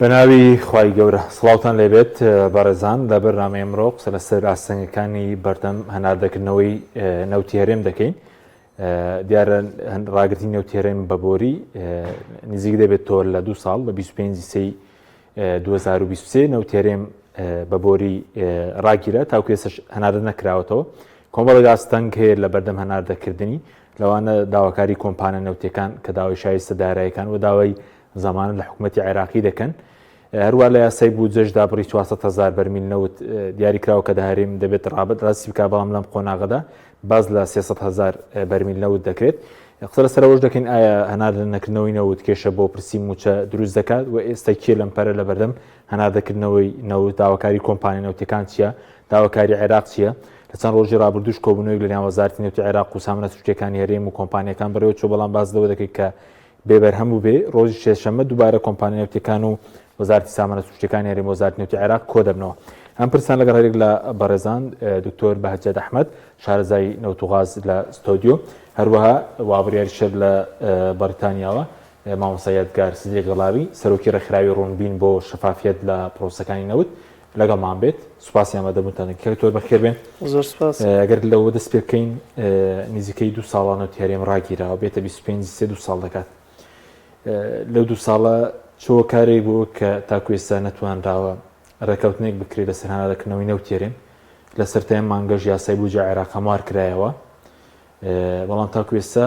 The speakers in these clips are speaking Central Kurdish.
بەناوی خوای گەورە سڵاوتان لێبێت بەڕێزان لە بەرنامەی ئەمڕۆ قسە لەسەر ئاستەنگەکانی بەردەم هەناردەکردنەوەی نەوتی هەرێم دەکەین. دیارە ڕاگررتی نەوتی هەرێم بەبۆری نزیک دەبێت تۆ لە 2 ساڵ لە 25 سی 2023 نەوتی هەرێم بەبۆری ڕاگیرە تاوکێسش هەناردە نەکراوەتەوە. کۆمەڵێک ئاستەنگ هەیە لە بەردەم هەناردەکردنی لەوانە داواکاری کۆمپانە نەوتەکان کە داوای شایستە دارایەکان و داوای زەمانە لە حکوومەتی عێراقی دەکەن. هەروە لە یاسای بودجەش دابڕی 400,000 بەرمیل نەوت دیاریکراوە کە داهرێم دەبێت ڕابەت ڕاستی بکە، بەڵام لەم قۆناغەدا باز لە 300,000 بەرمیل نەوت دەکرێت. قسە لەسەرەوەش دەکەین ئایا هەناردەکردنەوەی نەوت کێشە بۆ پرسی موچە دروست دەکات و ئێستا کێ لەم پەرە لە بەردەم هەناردەکردنەوەی نەوت داواکاری کۆمپانیا نەوتەکان چییە، داواکاری عێراق چییە؟ لە چەند ڕۆژی ڕابردوش کۆبوونەوەی لەناو وەزارەتی نەوتی عێراق و سامانە سوچەکانی هەرێم و کۆمپانیەکان بەرەوە چۆ، بەڵام باز لەوە دەکەیت کە بێبەرهەم بوو بێ ڕۆژی شێشەممە دووبارە کۆمپانیا نەوتەکان و وەزارەتی سامانە سوچەکانی هەرێم و وەزارەتی نەوتی عێراق کۆ دەبنەوە. ئەم پرسیان لەگەڵ هەرێک لە بەڕێزان دکتۆر بەهەجەت ئەحمەد شارەزای نەوت و غاز لە ستۆدیۆ، هەروەها وابڕیاری شەر لە بەریتانیاوە مامۆستا یادگار سیدی گەڵاوی سەرۆکی ڕێکخراوی ڕوونبین بۆ شەفافیت لە پرۆسەکانی نەوت لەگەڵمان بێت. سوپاسی ئامادەبوونتان کەوتۆر بەخێر بێن. زۆر سوپاس. ئەگەر لەوە دەست پێ بکەین نزیکەی 2 ساڵان نەوتی هەرێم ڕاگیراوە بێتە 25 ساڵ دەکات. لەو 2 ساڵە چۆ کارێک بوو کە تاکو ئێستا نەتوانراوە ڕێکەوتنێک بکرێت لەسەر هەناردەکردنەوەی نەوتی هەرێم لە سەرەتایە مانگەش یاسای بودجە عێراق هەموار کرایەوە، بەڵام تاکو ئێستا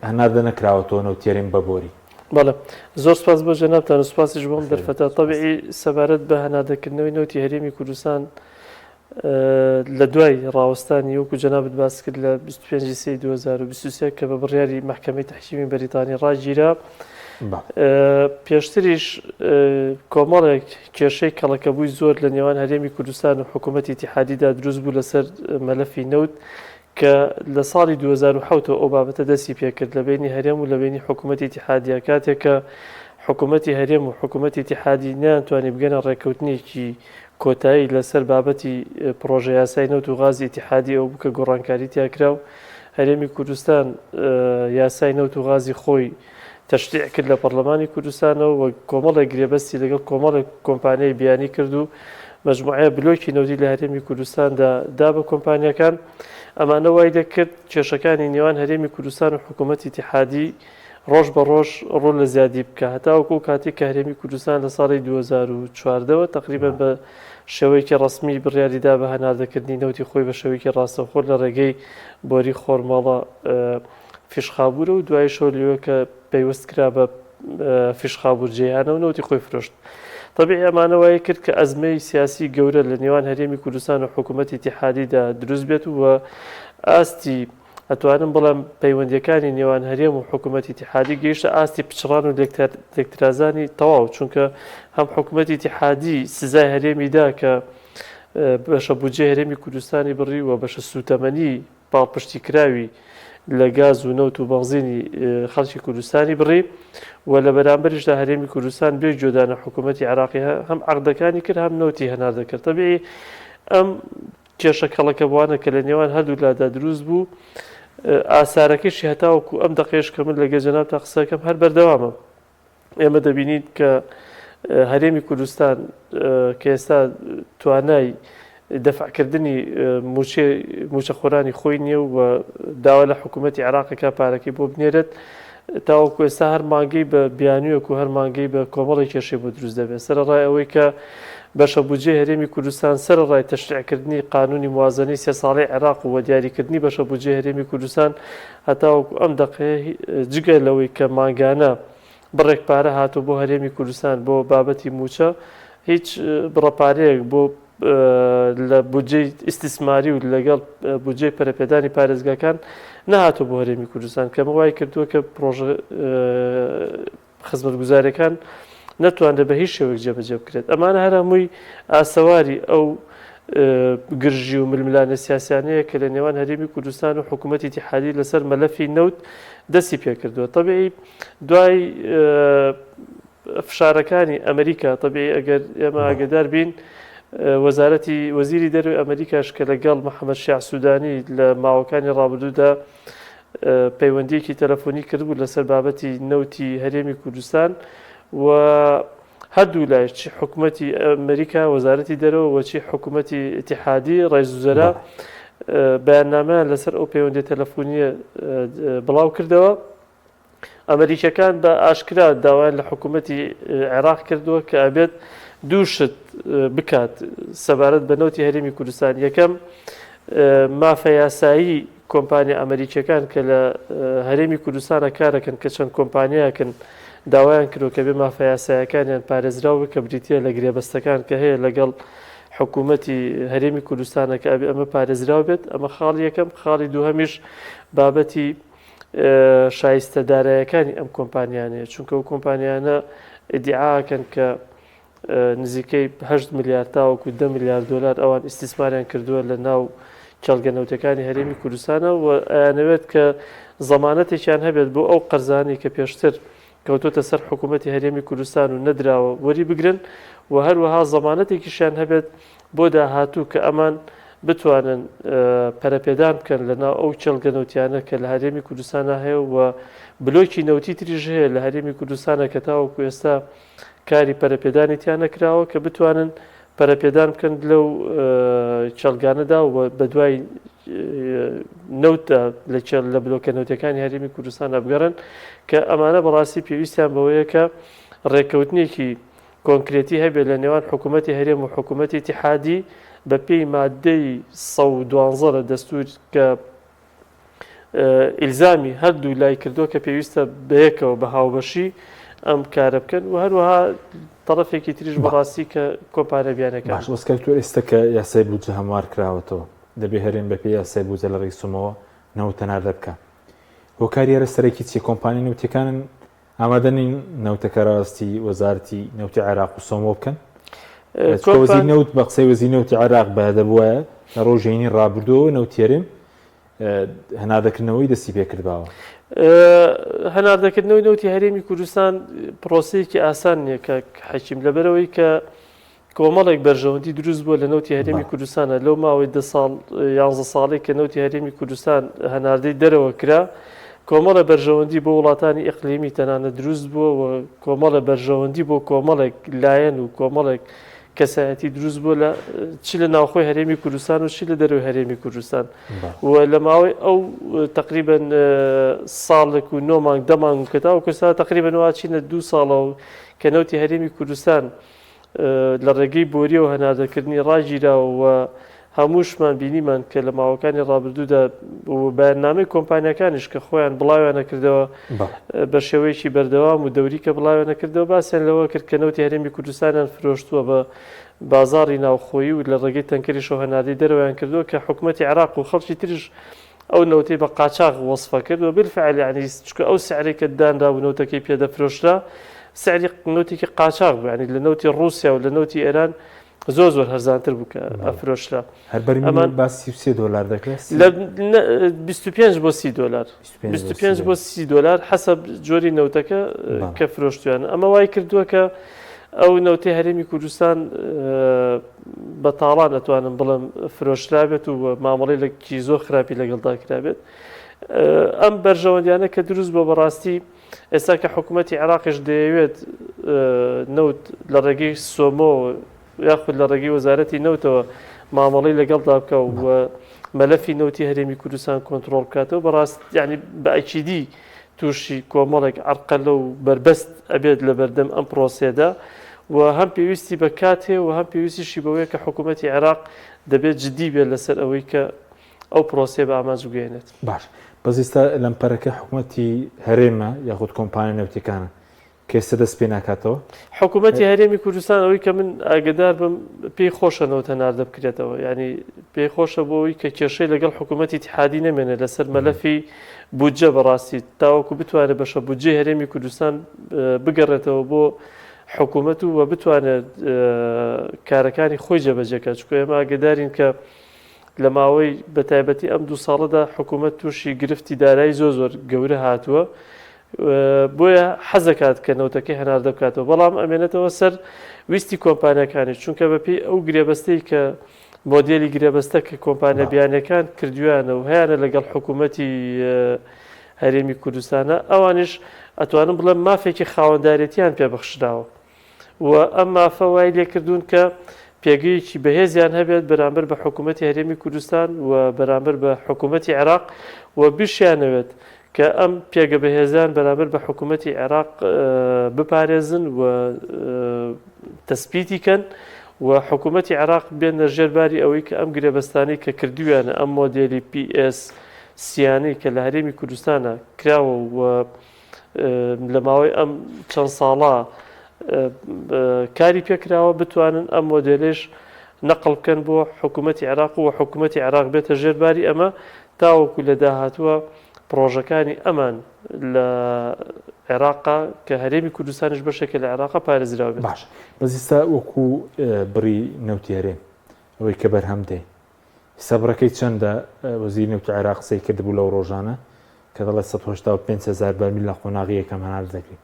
هەناردە نەکراوەتەوە نەوتی هەرێم بەبۆری. بەڵێ زۆر سپاس بۆ جەنابتان و سوپاسیش بۆم دەرفەتە. تەبیعی سەبارەت بە هەناردەکردنەوەی نەوتی هەرێمی کوردستان لە دوای ڕاوەستانی وەکو جەنابت باس کرد لە 25 سی 2023 کە بە بڕیاری محکەمەی تەحکیمی بەریتانی ڕاگیرا، پێشتریش کۆمەڵێک کێشەی کەڵەکەبووی زۆر لە نێوان هەرێمی کوردستان و حکوومەتی ئیتیحادیدا دروست بوو لەسەر مەلەفی نەوت کە لە ساڵی 2007 ئەو بابەتە دەستی پێکرد لە بینی هەرێم و لە بینی حکوومەتی ئیتیحادیە، کاتێک کە حکوومەتی هەرێم و حکوومەتی ئیتیحادی نەیانتوانی بگەنە ڕێکەوتنێکی کۆتایی لەسەر بابەتی پرۆژە یاسای نەوت و غازی ئیتیحادی ئەو بوو کە گۆڕانکاری تیاکرا و هەرێمی کوردستان یاسای نەوت و غازی خۆی تەشریع کرد لە پەرلەمانی کوردستانەوە و کۆمەڵێک گرێبەستی لەگەڵ کۆمەڵێک کۆمپانیای بیانی کرد و مەجموعەیە بلۆکی نەوتی لە هەرێمی کوردستاندا دا بە کۆمپانیەکان. ئەمانە وای دەکرد کێشەکانی نێوان هەرێمی کوردستان و حکوومەتی ئیتیحادی ڕۆژ بە ڕۆژ ڕوو لە زیادی بکە، هەتاوەکو کاتێک کە هەرێمی کوردستان لە ساڵی 2014ەوە تقریبا بە شێوەیەکی ڕسمی بڕیاریدا بە هەناردەکردنی نەوتی خۆی بە شێوەیەکی ڕاستەوخۆ لە ڕێگەی بۆری خۆرماڵە فیشخابوورە و دوای شەو لێوە کە پەیوەست کرا بە فیشخابوور جێیانە و نەوتی خۆی فرۆشت. طبیعی ئەمانە وایە کرد کە ئەزمەی سیاسی گەورە لە نێوان هەرێمی کوردستان و حکوومەتی ئیتیحادیدا دروست بێت و ئاستی ئەتوانم بڵام پەیوەندیەکانی نێوان هەرێم و حکوومەتی ئیتیحادی گەیشتە ئاستی پچڕان و لێکترازانی تەواو، چونکە هەم حکوومەتی ئیتیحادی سزای هەرێمیدا کە بەشە بودجێ هەرێمی کوردستانی بڕی و بەشە سوتەمەنی پاڵپشتی کراوی لە گاز و نەوت و بەنزینی خەڵکی کوردستانی بڕی و لە بەرامبەریشدا هەرێمی کوردستان بێ جۆدانە حکوومەتی عێراقی هەم عەقدەکانی کرد هەم نەوتی هەناردەکرد. تەبیعی ئەم کێشە کەڵەکە بوانە کە لە نێوان هەردوو لادا دروست بوو ئاسارەکەشی هەتاوەکو ئەم دەقێش کە من لەگە جەنابتا قسەکەم هەر بەردەوامە. ئێمە دەبینیت کە هەرێمی کوردستان کە ئێستا توانای دەفعکردنی موچە خۆرانی خۆی نییە و داوا لە حکوومەتی عێراقەکە پارەکەی بۆ بنێرێت، تاوەکو ئێستا هەر مانگەی بە بیانویەک و هەر مانگەی بە کۆمەڵی کێشەی بۆ دروست دەبێت. سەرەڕای ئەوەی کە بەشە بودجێ هەرێمی کوردستان سەرڕای تەشریعکردنی قانونی موازنەی 3 ساڵەی عێراق و دیاریکردنی بەشە بودجێ هەرێمی کوردستان هەتاوەکو ئەم دەقەیە جگە لەوەی کە ماگانە بڕێک پارە هاتوو بۆ هەرێمی کوردستان بۆ بابەتی موچە هیچ بڕەپارەیەک بۆ لە بودجێ ئیستیسماری و لەگەڵ بودجێ پەرەپێدانی پارێزگاکان نەهاتوو بۆ هەرێمی کوردستان، کەمە وای کردووە کە پرۆژە خزمەتگوزاریەکان نەتوانرێت بە هیچ شێوەیەک جێبەجێ بکرێت. ئەمانە هەر هەمووی ئاسەواری ئەو گرژی و ململانە سیاسیانەیە کە لە نێوان هەرێمی کوردستان و حکوومەتی ئیتیحادی لەسەر مەلەفی نەوت دەستی پێکردووە. تەبیعی دوای فشارەکانی ئەمریکا، تەبیعی ئەگەر ئێمە ئاگادار بین وەزارەتی وەزیری دەروی ئەمریکاش کە لەگەڵ محەممەد شیع سوودانی لە ماوەکانی ڕابردوودا پەیوەندیەکی تەلەفۆنی کردبوو لەسەر بابەتی نەوتی هەرێمی کوردستان و هەردوو لای چی حکوومەتی ئەمریکا وەزارەتی دەرەوە وەچی حکوومەتی ئیتیحادی ڕێزوزەرا بەیاننامەیان لەسەر ئەو پەیوەندی تەلەفۆنیە بڵاو کردەوە. ئەمریکەکان بە ئاشکرا داوایان لە حکوومەتی عێراق کردووە کە ئەبێت دوو شت بکات سەبارەت بە نەوتی هەرێمی کوردستان. یەکەم مافە یاسایی کۆمپانیا ئەمریکیەکان کە لە هەرێمی کوردستانە کارەکەن کە چەند کۆمپانیاکن داوایان کردو کە بێ مافە یاسایەکانیان پارێزراوە کە بریتە لە گرێبەستەکان کە هەیە لەگەڵ حکوومەتی هەرێمی کوردستانە کە ئەمە پارێزراو بێت. ئەمە خاڵی یەکەم. خاڵی دووهەمیش بابەتی شایستەدارایەکانی ئەم کۆمپانیانەیە، چونکە ئەو کۆمپانیانە ئیدعاکەن کە نزیکەی 8 میلیارد تاوەکو 10 میلیارد دلار ئەوان ئیستیسماریان کردووە لە ناو چەڵگەنەوتەکانی هەرێمی کوردستانە و ئەیانەوێت کە زەمانەتێکیان هەبێت بۆ ئەو قەرزانی کە پێشتر کەوتۆتە سەر حکوومەتی هەرێمی کوردستان و نەدراوە وەری بگرن و هەروەها زەمانەتێکیشیان هەبێت بۆ داهاتوو کە ئەمان بتوانن پەرەپێدان بکەن لەناو ئەو چەڵگەنەوتیانە کە لە هەرێمی کوردستانە هەیە و بلۆکی نەوتی تریژ هەیە لە هەرێمی کوردستانە کە تاوەکو ئێستا کاری پەرەپێدانی تیان نەکراوە کە بتوانن پەرەپێدان بکەن لەو چەڵگانەدا و بە دوای نەوتە لە بلۆکە نەوتەکانی هەرێمی کوردستان ئەبگەڕن کە ئەمانە بەڕاستی پێویستیان بەوەیە کە ڕێککەوتنێکی کۆنکرێتی هەبێت لە نێوان حکوومەتی هەرێم و حکوومەتی ئیتیحادی بە پێی مادەی 112 لە دەستور کە ئیلزامی هەردوو لای کردووە کە پێویستە بەیەکەوە بە هاوبەشی ئەم کارە بکەن و هەروەها طرفێکی تریش بەڕاستی کە کۆمپانیا بیانەکە باش وەسکەوتۆ ئێستا کە یاسای بودجە هەموار کراوەتەوە دەبێ هەرێم بە پێی یاسای بودجە لە ڕێکسومەوە نەوتە ناردە بکە. هۆکاری ئێرە سەرەکی چی کۆمپانی نەوتەکانن ئامادەنین نەوتەکە ڕاستی وەزارەتی نەوتی عێراق و سۆمۆ بکەن؟ وەزیر نەوت بە قسەی وەزیر نەوتی عێراق بەدەبووە لە ڕۆژێنی ڕابردووە نەوتی هەرێم هەناردەکردنەوەی دەستی پێکرداوە. هەناردەکردنەوەی نەوتی هەرێمی کوردستان پرۆسەیەکی ئاسان نییە کە حەکیم لەبەرەوەی کە کۆمەڵێک بەرژەوەندی دروست بووە لە نەوتی هەرێمی کوردستانە لەو ماوەی 11 ساڵێک کە نەوتی هەرێمی کوردستان هەناردەی دەرەوە کرا کۆمەڵە بەرژەوەندی بۆ وڵاتانی ئیقلیمی تەنانە دروست بووە و کۆمەڵە بەرژەوەندی بۆ کۆمەڵێک لایەن و کۆمەڵێک کەسایەتی دروست بووە لە چی لە ناوخۆی هەرێمی کوردستان و چی لە دەروی هەرێمی کوردستان و لە ماوەی ئەو تقریبەن ساڵێک و 9 مانگ 10 مانگ کەتاوە کوردستان تقریبەن واچینە 2 ساڵەوە کە نەوتی هەرێمی کوردستان لە ڕێگەی بۆریە و هەناردەکردنی ڕاگیراوە و هەمووشمان بینیمان کە لە ماوەکانی ڕابردوودا بەیاننامەی کۆمپانیەکانیش کە خۆیان بڵاویانە کردەوە بە شێوەیەکی بەردەوام و دەوری کە بڵاویانە کردەوە باسییان لەوە کرد کە نەوتی هەرێمی کوردستانیان فرۆشتووە بە بازاڕی ناوخۆیی و لە ڕێگەی تەنکەریشەوە هەناردەی دەرەوەیان کردووە کە حکوومەتی عێراق و خەڵکی تریش ئەو نەوتەی بە قاچاغ وەسفە کرد و بالفعل یعنی چونکە ئەو سعرێک کە دانرا و نەوتەکەی پێدەفرۆشرا سعری نەوتێکی قاچاغ بوو، یعنی لە نەوتی رووسیا و لە نەوتی ئێران زۆر هەرزانتر بوو کە ئەفرۆشرا. هەربەرمان با 33 دلار دەکرێت لە 25 بۆ 30 دلار 25 بۆ 30 دلار حەسەب جۆری نەوتەکە کە فرۆشتویان. ئەمە وای کردووە کە ئەو نەوتەی هەرێمی کوردستان بە تاڵان ئەتوانم بڵم فرۆشرابێت و مامەڵەیەکی زۆر خراپی لەگەڵدا کرابێت. ئەم بەرژەوەندیانە کە دروست بۆ بەڕاستی ئێستا کە حکوومەتی عێراقیش دەیەوێت نەوت لە ڕێگەی سۆمۆ یاخود لە ڕێگەی وەزارەتی نەوتەوە مامەڵەی لەگەڵدا بکە و مەلەفی نەوتی هەرێمی کوردستان کۆنتترۆل بکاتەوە بەڕاست یعنی بە ئەیچیدی تووشی کۆمەڵێک عەرقەلە و بربەست ئەبێت لە بەردەم ئەم پرۆسێدا و هەم پێویستی بە کاتێ و هەم پێویستیشی بەوەیە کە حکوومەتی عێراق دەبێت جدی بێت لەسەر ئەوەی کە ئەو پرۆسێ بە ئامانج بگەێنێت. باش بەزیستا لەمپەرەکە حکوومەتی هەرێمە یاخود کۆمپانیا نەوتەکانە کێسە دەست پێ ناکاتەوە. حکوومەتی هەرێمی کوردستان ئەوەی کە من ئاگدار بم پێی خۆشە نەوتە ناردە بکرێتەوە، ینی پێی خۆشە بۆەوەی کە کێشەی لەگەڵ حکوومەتی اتحادی نەمێنێت لەسەر مەلەفی بودجە بەڕاستی تاوەکو بتوانێت بەشە بودجەی هەرێمی کوردستان بگەڕێتەوە بۆ حکوومەت و بتوانێت کارەکانی خۆی جێبەجێکات، چونکە ئێمە ئاگدارین کە لە ماوەی بەتایبەتی ئەم 2 ساڵەدا حکوومەت تووشی گرفتی دارایی زۆر گەورە هاتووە بۆیە حەزەکات کە نەوتەکەی هەناردە بکاتەوە، بەڵام ئەمێنێتەوە سەر ویستی کۆمپانیەکانی، چونکە بەپێی ئەو گرێبەستەی کە مۆدێلی گرێبەستە کە کۆمپانیا بیانەکان کردویانە و هەیەە لەگەڵ حکوومەتی هەرێمی کوردستانە ئەوانش ئەتوانم بڵێم مافێکی خاوەندارێتیان پێبەخشراوە و ئەمما فەوای لێکردوون کە پێگەیەکی بەهێزیان هەبێت بەرامبەر بە حکوومەتی هەرێمی کوردستان و بەرامبەر بە حکوومەتی عێراق و بشیانەوێت کە ئەم پێگە بەهێزان بەرامبەر بە حکوومەتی عێراق بپارێزن و تەسبیتی کەن و حکوومەتی عێراق بێنە ژێرباری ئەوەی کە ئەم گرێبەستانەی کە کردویانە ئەم مۆدێلی PS سیانەی کە لە هەرێمی کوردستانە کراوە و لە ماوەی ئەم چەند ساڵە کاری پێکراوە بتوانن ئەم مۆدێلش نەقڵ بکەن بۆ حکوومەتی عێراق و حکوومەتی عێراق بێتە ژێرباری ئەمە تاوەکو لە داهاتووە پرۆژەکانی ئەمان لە عێراقا کە هەرێمی کوردستانش بەشێکە لە عێراقا پارێزراوە بێت. باش بەزیستا وەکو بڕی نەوتی هەرێم ئەوەی کە بەرهەم دێ سەبڕەکەی چەندە وەزیری نەوتی عێراق قسەی کردبوو لەو ڕۆژانە کە دەڵێت 185,000 بەرمیل لە قۆناغی یەکەم هەنار دەکرێت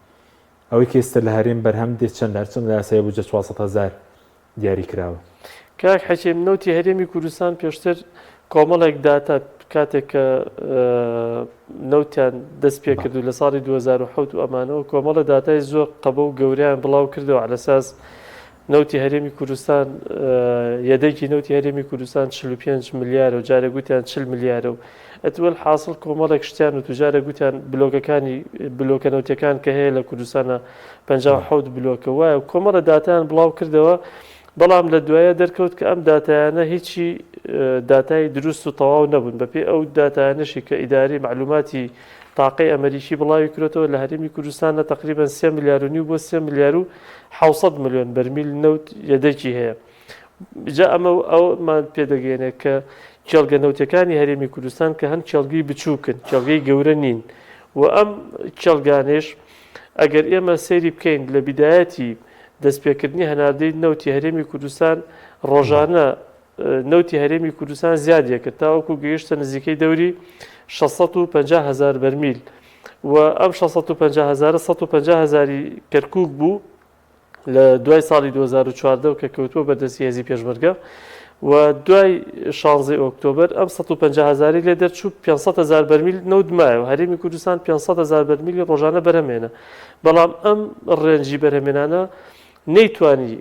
ئەوەی کە ئێستا لە هەرێم بەرهەم دێت چەند چەند لە یاسای بوجە 400,000 دیاری کراوە. کاک حەکیم نەوتی هەرێمی کوردستان پێشتر کۆمەڵێک داتا کاتێک کە نەوتیان دەست پێ کردو لە ساڵی 2007 و ئەمانەوە کۆمەڵە داتای زۆر قەبە و گەوریان بڵاو کردەوە علەساس نەوتی هەرێمی کوردستان یەدەیکی نەوتی هەرێمی کوردستان 45 ملیارە و جارە گوتیان 40 ملیارە و ئەتوەل حاصل کۆمەڵێک شتیان و توجارە گوتیان بلۆگەکانی بلۆکە نەوتەکان کە هەیە لە کوردستانە 57 بلۆکە وایە کۆمەڵە داتایان بڵاو کردەوە بەڵام لە دوایە دەرکەوت کە ئەم داتایانە هیچی داتای دروست و تەواو نەبوون بەپێ ئەو داتایانەشی کە ئیداری معلوماتی تاقی ئەمریکی بڵاوی کرێتەوە لە هەرێمی کوردستانە تقریبا 3 ملیار و نیو بۆ 3 ملیار و 600 ملیۆن بەرمیل نەوت یەدەکی هەیە. جا ئەمە ئەومان پێدەگەێنێ کە کێڵگە نەوتەکانی هەرێمی کوردستان کە هەم کێڵگەی بچووکن کێڵگەی گەورە نین و ئەم کێڵگانێش ئەگەر ئێمە سەیری بکەین لە بیدایەتی دەستپێکردنی هەناردەی نەوتی هەرێمی کوردستان ڕۆژانە نەوتی هەرێمی کوردستان زیادیە کرد تاوەکو گەیشتە نزیکەی دەوری 650,000 بەرمیل و ئەم 650,000 150,000 کەرکووک بوو لە دوای ساڵی 2014 کە کەوتووە بەدەستی هێزی پێشمەرگە و دوای 16 ئۆکتۆبر ئەم 150,000 لێ دەرچوو 500,000 بەرمیل نەودمایەوە هەرێمی کوردستان 500,000 بەرمیلی ڕۆژانە بەرهەمێنە بەڵام ئەم ڕێنجی بەرهەمێنانە نەیتوانی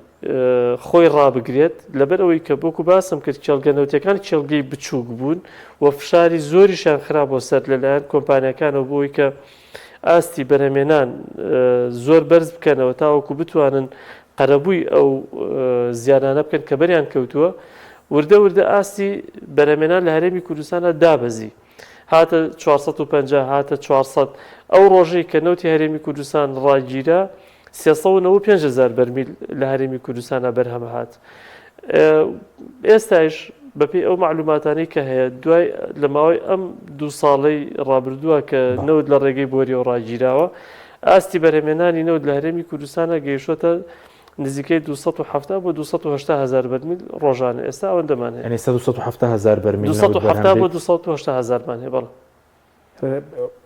خۆی ڕابگرێت لەبەر ئەوەی کە بۆکو باسم کرد کێڵگە نەوتەکان کێڵگەی بچووک بوون و فشاری زۆریشان خراپ بۆ سەر لەلایەن کۆمپانیەکانەوە بۆی کە ئاستی بەرهەمێنان زۆر بەرز بکەنەوە تاوەکو بتوانن قەرەبووی ئەو زیانانە بکەن کە بەریان کەوتووە وردە وردە ئاستی بەرهەمێنان لە هەرێمی کوردستانە دابەزی هاتە 450 هاتە 400 ئەو ڕۆژەی کە نەوتی هەرێمی کوردستان ڕاگیرە 395,000 بەرمیل لە هەرێمی کوردستانە بەرهەمە هات. ئێستاش بەپێی ئەو معلوماتانەی کە هەیە دوای لە ماوەی ئەم دوو ساڵەی ڕابردووە کە نەوت لە ڕێگەی بۆری و ڕاگیراوە ئاستی بەرهەمێنانی نەوت لە هەرێمی کوردستانە گەیشتە نزیکەی 270 بۆ 280,000 بەرمیل ڕۆژانە ئێستا ئەوەندەمان هەیە 270,000 بەرمیل 270 بۆ 280,000مان هەیە بەڵێ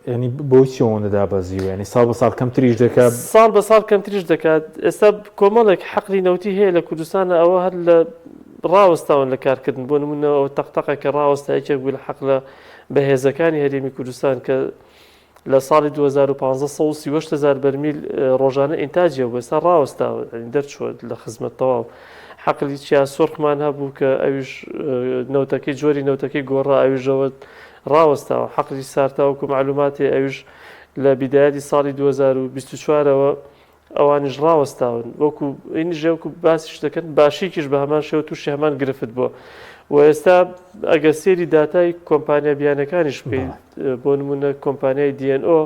ینی بۆی چۆنە دابەزیوە ینی ساڵ بە ساڵ کەمتریش دەکات ساڵ بە ساڵ کەمتریش دەکات ئێستا کۆمەڵێک حەقی نەوتی هەیە لە کوردستانە ئەوە هەر لە ڕاوەستاون لە کارکردن بۆ نمونەوە تەقتەقێکە ڕاوەستایەکێک بوو لە حەق لە بەهێزەکانی هەرێمی کوردستان کە لە ساڵی 2015 130,000 بەرمیل ڕۆژانە ئینتاجیە بۆ ئێستا ڕاوەستاوە دەرچووە لە خزمەت تەواو حەقلی چیا سۆرخمان هەبوو کە ئەویش نەوتەکەی جۆری نەوتەکەی گۆڕا ئەویژەوە ڕاوەستاوە حەقلی سارتاوەکو معلوماتی ئەویش لە بیدایەتی ساڵی 2024ەوە ئەوانش ڕاوەستاون وەکو ئینژێوکو باسیش دەکەن باشیکیش بە هەمان شێوە تووشی هەمان گرفت بووە و ئێستا ئەگە سێری داتای کۆمپانیا بیانەکانیش بکەین بۆ نمونە کۆمپانیای DNO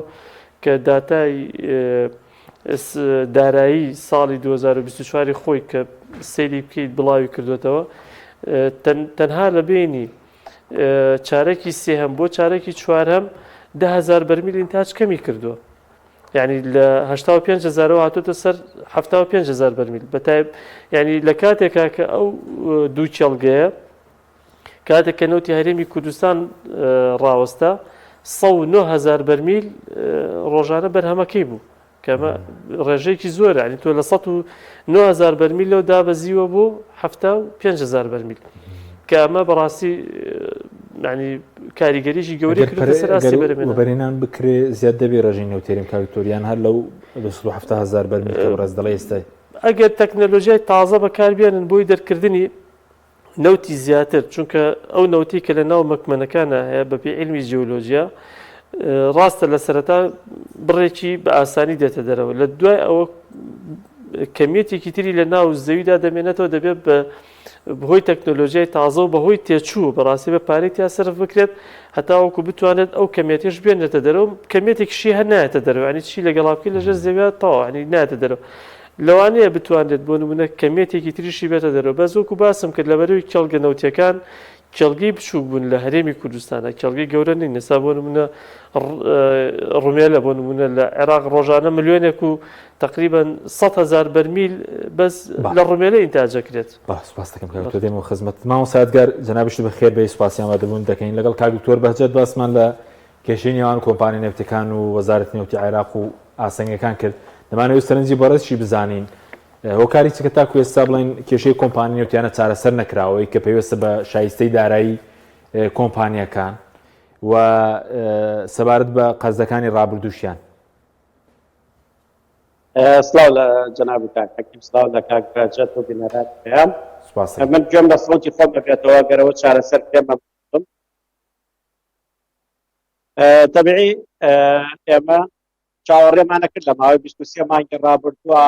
کە داتای دارایی ساڵی 2024 خۆی کە سەیری بکەیت بڵاوی کردوێتەوە تەنها لە بینی چارەکی سێهەم بۆ چارەکی چوارهەم 10,000 بەرمیل ئینتاج کەمی کردووە یعنی لە 85,000 هاتوۆتە سەر 75,000 بەرمیل بەتایب ینی لە کاتێکا کە ئەو دوو چێڵگەیە کاتێک کە نەوتی هەرێمی کوردستان ڕاوەستا 109,000 بەرمیل ڕۆژانە بەرهەمەکەی بوو کەمە ڕێژەیەکی زۆرە ینی تۆ لە 109,000 بەرمیل لەو دابەزیوە بۆ 75,000 بەرمیل کە ئەمە بەڕاستی ینی کاریگەریشی گەورەی کردوتە سەر ئاستی بەرهەمێنان بەرهێنان بکرێ زیاد دەبێ ڕێژەی نەوتێریم کاکتۆریان هەر لەو 270,000 بەرمیل ڕێز دەڵێ ئێستا ئەگەر تەکنەلۆژیای تازە بەکاربێنن بۆی دەرکردنی نەوتی زیاتر، چونکە ئەو نەوتی کە لە ناو مەکمەنەکانە هەیە بەپێ علمی جیۆلۆژیا ڕاستە لە سەرەتا بڕێکی بە ئاسانی دێتە دەرەوە، لە دوای ئەوە کەمیەتێکی تری لە ناو زەویدا دەمێنێتەوە، دەبێت بەهۆی تەکنۆلۆژیای تازە و بەهۆی تێچوو بەڕاستی بە پارەی تیا سەرف بکرێت هەتاوەکو بتوانێت ئەو کەمیەتیش بێنێتە دەرەوە، کەمیەتێکشی هەر نایەتە دەرەوە، ینی چی لەگەڵا بکەی لەژێر زەویە تەواو ینی نایەتە دەرەوە. لەوانەیە بتوانێت بۆ نمونە کەمیەتێکی تریشی بێتە دەرەوە. بەس وەکو باسم کرد لەبەرەوەی کێڵگە نەوتیەکان کێڵگەی بچووک بوون لە هەرێمی کوردستانە، کێڵگەی گەورە نین. ئێستا بۆ نمونە ڕومێلە بۆ نمونە لە عێراق ڕۆژانە ملیۆنێک و تقریبا 100,000 بەرمیل بەس لە ڕومێلە ئینتاجەکرێت. سپاس دەکەم کە دێم و خزمەت ماوە سادگار جەنابشت بەخێر بە سوپاسیان دەبوون دەکەین لەگەڵ کاک دکتۆر بەهجەت باسمان لە کێشەی نێوان کۆمپانیای نێفتەکان و وەزارەتی نێوتی عێراق و ئاسەنگەکان کرد. دەمانەوێت سەرنجی بەڕێزی بزانین هۆکاری چکە تاکو ئێستا بڵین کێشەی کۆمپانی نێوتیانە چارەسەر نەکراوەی کە پێویستە بە شایستەی دارایی کۆمپانیەکان و سەبارەت بە قەرزەکانی ڕابردووشیان. سلااو لە جەناب کاکەکیم، سلااو لە کاک بەهجەت و بینەرات پێیان. من گوێم لە سڵۆتی خۆم بێتەوە گەرەوە چارەسەر پێمە بم. تەبیعی ئێمە چاوەڕێمانە کرد لە ماوەی 23 مانگی ڕابردووە.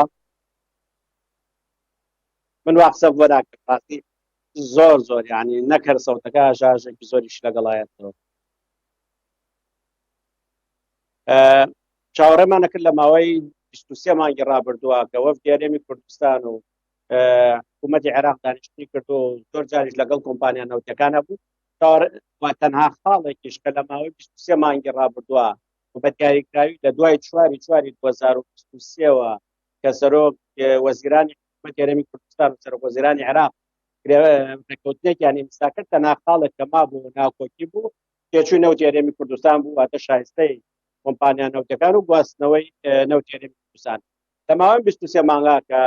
من وا قسە بۆ ناکرد ڕاستی زۆر یعنی نەکەر سەوتەکە ئاژاژێکی زۆریش لەگەڵایەتەوە. چاوەڕێمانە کرد لە ماوەی 23 مانگی ڕابردووە کە وەفدی هەرێمی کوردستان و حکوومەتی عێراق دانیشتنی کرد و زۆر جاریش لەگەڵ کۆمپانیا نەوتیەکانە بوو. تەنها خاڵێکیش کە لە ماوەی 23 مانگی ڕابردووە و بەدیاریکراوی لە دوای 4 2023ەوە کە سەرۆک وەزیرانی حکوومەتی هەرێمی کوردستان و سەرۆک وەزیرانی عێراق ڕێکەوتنێکیان ئیمزا کرد، تەنها خاڵێک کە مابوو ناوکۆکی بوو تێچووی نەوتی هەرێمی کوردستان بوو، واتە شایستەی کۆمپانیا نەوتەکان و گواستنەوەی نەوتی هەرێمی کوردستان. لە ماوەی 23 مانگا کە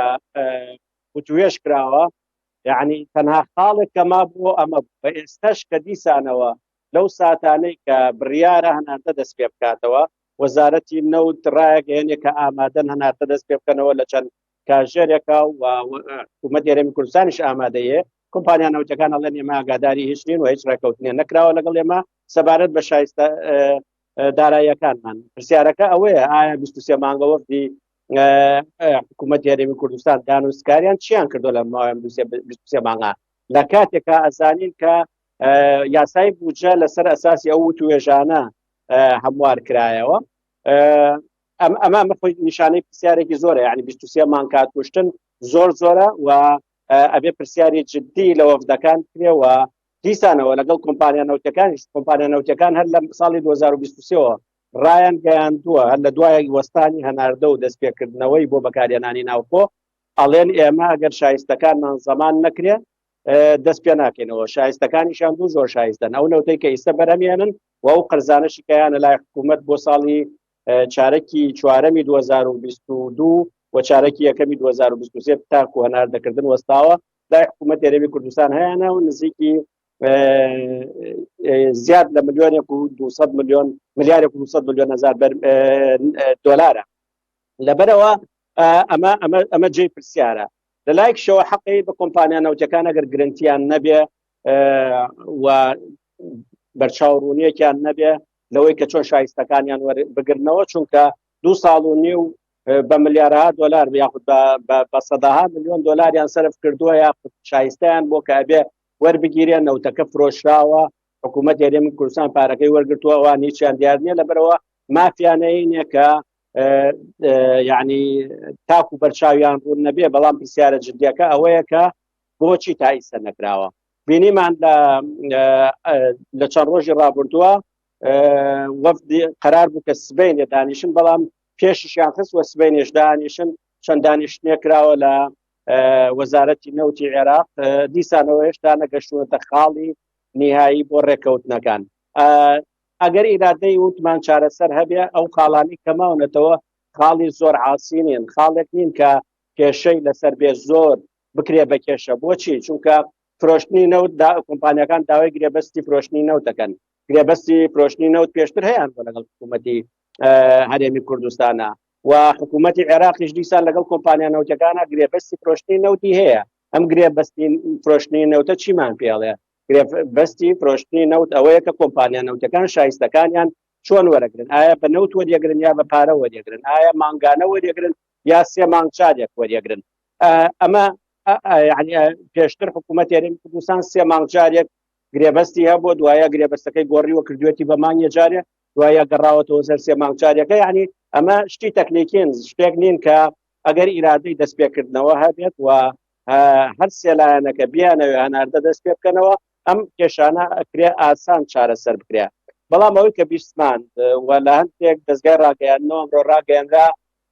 وتوێژ کراوە، یعنی تەنها خاڵێک کە مابوو ئەمە بوو. بە ئێستاش کە دیسانەوە لەو ساتانەی کە بڕیارە هەناردە دەست پێ بکاتەوە، وەزارەتی نەوت ڕایەگەیەنێ کە ئامادەن هەناردە دەست پێ بکەنەوە لە چەند کاژێرێکە و حکوومەتی هەرێمی کوردستانیش ئامادەیە. کۆمپانیا نەوتەکان ئەڵێن ئێمە ئاگاداری هیچ نین و هیچ ڕێکەوتنێ نەکراوە لەگەڵ ئێمە سەبارەت بە شایستە داراییەکانمان. پرسیارەکە ئەوەیە ئایا 23 مانگە وەفدی حکوومەتی هەرێمی کوردستان دانوستکاریان چیان کردو لە ماوەی 23 مانگا لە کاتێکە ئەزانین کە یاسای بودجە لەسەر ئەساسی ئەو توێژانە هەموار کرایەوە. ئەمە خۆی نیشانەی پرسیارێکی زۆرە، یعنی 23 مانگ کاتکوشتن زۆرە و ئەبێ پرسیاری جدی لە وەفدەکان کرێەوە دیسانەوە لەگەڵ کۆمپانیا نەوتەکان هەر لە ساڵی 2023ەوە ڕایان گەیاندووە، هەر لە دوای وەستانی هەناردە و دەستپێکردنەوەی بۆ بەکارهێنانی ناوخۆ ئەڵێن ئێمە ئەگەر شایستەکانمان زەمان نەکرێ دەست پێ ناکەینەوە. شایستەکانیشان دوو زۆر شایستن، ئەو نەوتەی کە ئێستا بەرەمێنن و ئەو قەرزانەشی کەیانە لای حکوومەت بۆ ساڵی چارەکی چوارەمی 2022 و چارەکی یەکەمی 2023 تاکو هەناردەکردن وەستاوە لای حکوومەتی هەرێمی کوردستان هەیەنە و نزیکی زیاد لە ملیۆنێک و 200 ملیارێک و 200 ملیۆن هەزار دۆلارە. لەبەرەوە ئەمە جێی پرسیارە. لە لایەکشەوە حەقی بە کۆمپانیا نەوتەکان ئەگەر گرنتیان نەبێ و بەرچاوڕوونیەکیان نەبێ لەوەی کە چۆن شایستەکانیان بگرنەوە، چونکە 2 ساڵ و نیو بە ملیارها دۆلار یاخود بە سەداها ملیۆن دۆلاریان سەرف کردووە یاخود شایستەیان بۆ کە ئەبێ وەربگیرێن، نەوتەکە فرۆشراوە، حکوومەتی هەرێمی کوردستان پارەکەی وەرگرتووە، ئەوان هیچیان دیار نییە. لەبەرەوە مافیانەیە کە یعنی تاکو بەرچاویان ڕوون نەبێ. بەڵام پرسیارە جدیەکە ئەوەیە کە بۆچی تا ئیستا نەکراوە. بینیمان لە چەند ڕۆژی ڕابردووە وەفدی قەرار بوو کە سبەینێ دانیشن، بەڵام پێشیشیان خست وە سبەینێش دانیشن، چەند دانیشتنێ کراوە لە وەزارەتی نەوتی عێراق، دیسانەوە هێشتا نەگەشتوونەتە خاڵی نهایی بۆ ڕێکەوتنەکان. ئەگەر ئیرادەی وتمان چارەسەر هەبێ ئەو خاڵانی کەماونەتەوە خاڵی زۆر عاسینین، خاڵێک نین کە کێشەی لەسەر بێ زۆر بکرێ بە کێشە. بۆچی؟ چونکە فرۆشتنی نەوت کۆمپانیەکان داوای گرێبەستی فرۆشتنی نەوت دەکەن. گرێبەستی فرۆشتنی نەوت پێشتر هەیەیان بۆ لەگەڵ حکوومەتی هەرێمی کوردستانە و حکوومەتی عێراقیش دیسان لەگەڵ کۆمپانیا نەوتەکانە گرێبەستی فرۆشتنی نەوتی هەیە. ئەم گرێبەستی فرۆشتنی نەوتە چیمان پێڵێ؟ گرێبەستی فرۆشتنی نەوت ئەوەیە کە کۆمپانیا نەوتەکان شایستەکانیان چۆن وەرەگرن، ئایا بە نەوت وەریەگرن یا بە پارە وەریەگرن، ئایا مانگانە وەریەگرن یا 3 مانگ چارێک وەریەگرن. ئەمە پێشتر حکوومەت یاریمی کوردستان 3 مانگ جارێک گرێبەستی هەبوو، دوایە گرێبەستەکەی گۆڕیوە کردوێتی بە مانگی جارێ، دوایە گەڕاوەتەوە سەر 3 مانگ جارێکە. یعنی ئەمە شتی تەکنیکین، شتێک نین کە ئەگەر ئیرادەی دەستپێکردنەوە هەبێت و هەر سێلایەنەکە بیانەوێ هەناردە دەست پێ بکەنەوە، ئەم کێشانە ئەکرێ ئاسان چارەسەر بکرێ. بەڵام ئەوەی کە بیستمان و لە هەندێک دەستگای ڕاگەیاندنەوە ئەمڕۆ ڕاگەیاندرا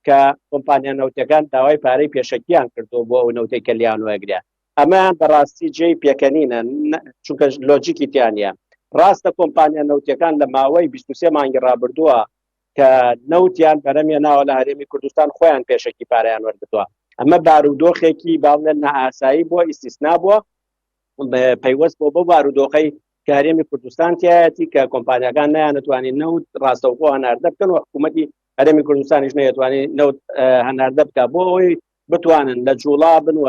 کە کۆمپانیا نەوتەکان داوای پارەی پێشەکیان کردو بۆ ئەو نەوتەی کە لیان وەگرێ. ئەمەیان بەڕاستی جێی پێکەنینە، چونکە لۆجیکی تیانە. ڕاستە کۆمپانیا نەوتەکان لە ماوەی 23 مانگی ڕابردووە کە نەوتیان بەرەمێناوە لە هەرێمی کوردستان خۆیان پێشەکی پارەیان وەرگتووە. ئەمە بارودۆخێکی باڵێن نەئاسایی بووە، ئیسیسنا بووە، پەیوەست بۆ بارودۆخەی کە هەرێمی کوردستان تایەتی کە کۆمپانیاکان نەیانەتوانین نەوت ڕاستەوخۆ هەناردە بکەن و حکوومەتی هەرێمی کوردستانیش نەیەتوانێت نەوت هەناردە بکە بۆ ئەوەی بتوانن لە جوڵا بن و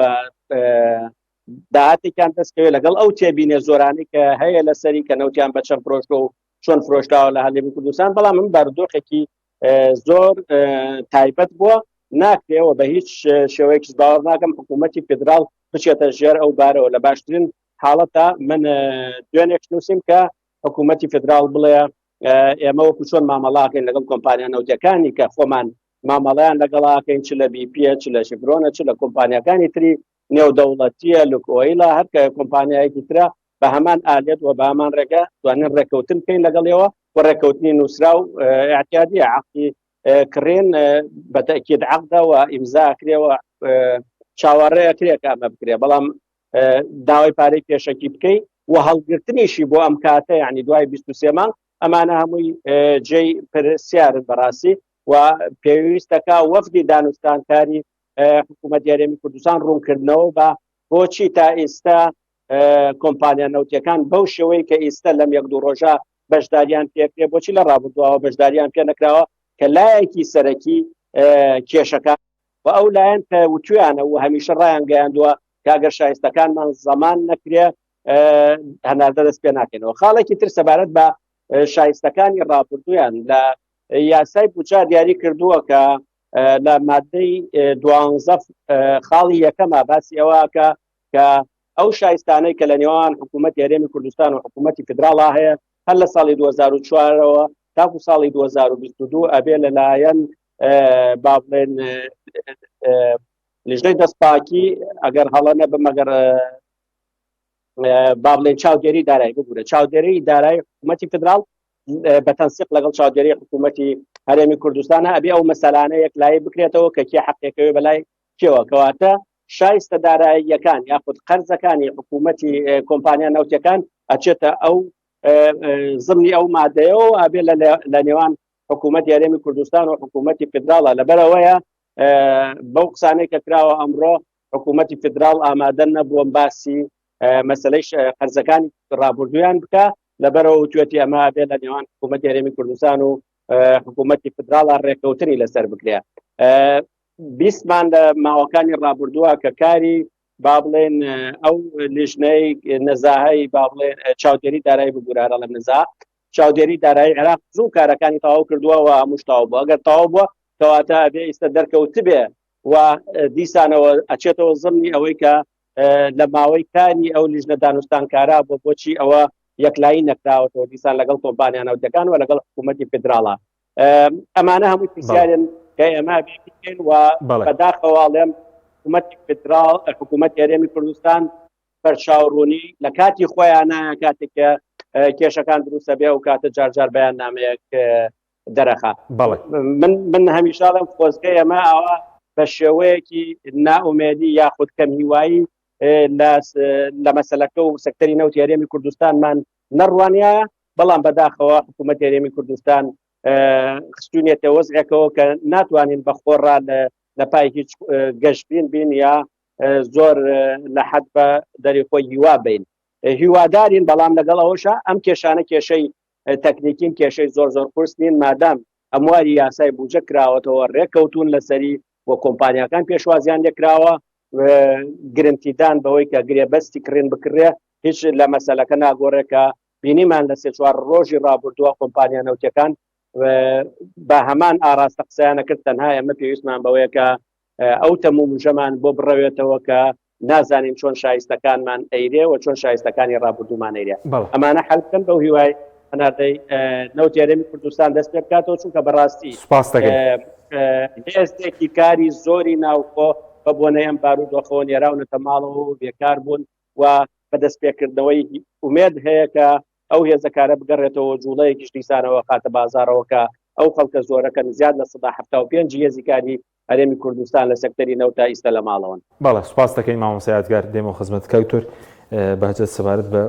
داهاتێکیان دەستکەوێت لەگەڵ ئەو تێبینێ زۆرانی کە هەیە لەسەری کە نەوتیان بە چەند فرۆشتە و چۆن فرۆشتاوە لە هەرێمی کوردستان. بەڵام من بارودۆخێکی زۆر تایبەت بووە، ناکرێەوە بە هیچ شێوەیەکیش باوەڕ ناکەم حکوومەتی فدرال بچێتە ژێر ئەو بارەوە. لە باشترین حاڵەتە من دوێنێک نووسیم کە حکوومەتی فدرال بڵێ ئێمە وەکو چۆن مامەڵاکەین لەگەڵ کۆمپانیا نەوتەکانی کە خۆمان مامەڵیان لەگەڵاکەین، چ لە بیپیە، چ لە شفرۆنە، چ لە کۆمپانیەکانی تری نێودەوڵەتیە، لوکۆیلا، هەر کە کۆمپانیایەکی ترە بە هەمان ئالێت و بە هەمان ڕێگە توانین ڕێکەوتن بکەین لەگەڵەوە و ڕێکەوتنی نووسرا و اعتیادی عەقدی کڕێن بە تەکید عەقدە و ئیمزا کرێەوە چاوەڕێ کرێ کە ئەمە بکرێ. بەڵام داوای پارەی پێشەکی بکەیت و هەڵگرتنیشی بۆ ئەم کاتە، یعنی دوای 23 مانگ، ئەمانە هەمووی جێی پرسیارن بەڕاستی و پێویستەکە وەفدی دانوستانکاری حکوومەتی هەرێمی کوردستان ڕوونکردنەوە بە بۆچی تا ئێستا کۆمپانیا نەوتیەکان بەو شێوەی کە ئێستا لەم 1-2 ڕۆژە بەشداریان پێکرێ بۆچی لە ڕابردووەوە بەشداریان پێ نەکراوە کە لایەکی سەرەکی کێشەکان و ئەو لایەن کە وتویانە و هەمیشە ڕایان گەیاندووە کە ئەگەر شایستەکانمان زەمان نەکرێ هەناردە دەست پێ ناکەنەوە. خاڵێکی تر سەبارەت بە شایستەکانی ڕابردوویان لە یاسای بودجا دیاری کردووە کە لە مادەی 12 خاڵی یەکەمە باسی ئەوەکە کە ئەو شایستانەی کە لە نێوان حکوومەتی هەرێمی کوردستان و حکوومەتی فدراڵا هەیە هەر لە ساڵی 2004ەوە تاکو ساڵی 2022 ئەبێ لەلایەن با بڵێن لیژنەی دەستپاکی ئەگەر هەڵە نەبم ئەگەر با بڵێن چاودێری دارایی بگورە چاودێری دارایی حکوومەتی فدراڵ بە تەنسیق لەگەڵ چاودێری حکوومەتی هەرێمی کوردستانە ئەبێ ئەو مەسەلانە یەکلایی بکرێتەوە کە کێ حەقێکەوێ بەلای کێوە کەواتە شایستە داراییەکان یاخود قەرزەکانی حکوومەتی کۆمپانیا نەوتەکان ئەچێتە ئەو زمنی ئەو مادەیەوە ئەبێ لە نێوان حکوومەتی هەرێمی کوردستان و حکوومەتی فدراڵە. لەبەرەوەیە بەو قسانەی کە کراوە ئەمڕۆ حکوومەتی فدراڵ ئامادە نەبووە باسی مەسەلەی قەرزەکانی ڕابردوویان بکە، لەبەرەوە توێتی ئەمە بێ لە نێوان حکوومەتی هەرێمی کوردستان و حکوومەتی فدراڵە ڕێکەوتنی لەسەر بکرێ. بیستمان لە ماوەکانی ڕابردووە کە کاری با بڵێن ئەو لیژنەی نەزاهەی با بڵێن چاودێری دارایی بگورارە لە نەزا چاودێری دارایی عێراق زوو کارەکانی تەواو کردووە و هەمووش تەواو بووە. ئەگەر تەواو بووە کەواتە ئەبێ ئێستا دەرکەوت بێ و دیسانەوە ئەچێتەوە زمنی ئەوەی کە لە ماوەی کاری ئەو لیژنە دانوستانکارا بۆ بۆچی ئەوە یەکلایی نەکراوەتەوە دیسان لەگەڵ کۆمپانیا نەوتەکان و لەگەڵ حکوومەتی فدراڵە. ئەمانە هەمووی پرسیارن کە ئێمە بکەین و بەداخەواڵێم حکوومەتی فدراڵ حکوومەتی هەرێمی کوردستان بەرچاوڕوونی لە کاتی خۆیانە کاتێکە کێشەکان دروستە بێ و کاتە جارجار بەیان نامەیەک دەرەخا. من هەمیشاڵم خۆزگەی ئەمە ئەوە بە شێوەیەکی نائومێدی یاخود کەم هیوایی لە مەسەلەکە و سەکتەری نەوتی هەرێمی کوردستانمان نەڕوانایە، بەڵام بەداخەوە حکوومەتی هەرێمی کوردستان خستوونێتە وەزعێکەوە کە ناتوانین بەخۆڕا لە پای هیچ گەشتبین بین یا زۆر لە حەد بە دەری خۆی هیوا بین. هیوادارین بەڵام لەگەڵ ئەوەشە ئەم کێشانە کێشەی تەکنیکین کێشەی زۆر قورس نین، مادام ئەمواری یاسای بوجە کراوەتەوە ڕێککەوتون لەسەری بۆ کۆمپانیەکان پێشوازیان لێکراوە گرنگتیدان بەوەی کە گرێبەستی کڕین بکڕێ هیچ لە مەسەلەکە ناگۆڕێکە بینیمان لە سێ چوار ڕۆژی ڕابردووە کۆمپانیا نەوتەکان بە هەمان ئاراستە قسەیانە کرد تەنها ئێمە پێویستمان بەوەیە کە ئەو تەمومژەمان بۆ بڕەوێتەوە کە نازانین چۆن شایستەکانمان ئەیرێ و چۆن شایستەکانی ڕابردوومان ئەیرێ ئەمانە حەلکەن بەو هیوای هەناردەی نەوتی هەرێمی کوردستان دەست پێ بکاتەوە چونکە بەڕاستی هێزێکی کاری زۆری ناوخۆ بە بۆنەی ئەم بارودۆخەوە نێراونەتە ماڵەوە و بێکار بوون و بەدەستپێکردنەوەی ئومێد هەیە کە ئەو هێزەکارە بگەڕێتەوە جوڵەیەکی دیسانەوە خاتە بازارەوە کە ئەو خەڵکە زۆرەکەن زیاد لە 175 هێزیکاری هەرێمی کوردستان لە سەکتەری نەوتا ئیستا لە ماڵەوەن. بەڵێ سوپاس دەکەین مامۆستا یادگار دێمە خزمەت کەوتور بەهجەت سەبارەت بە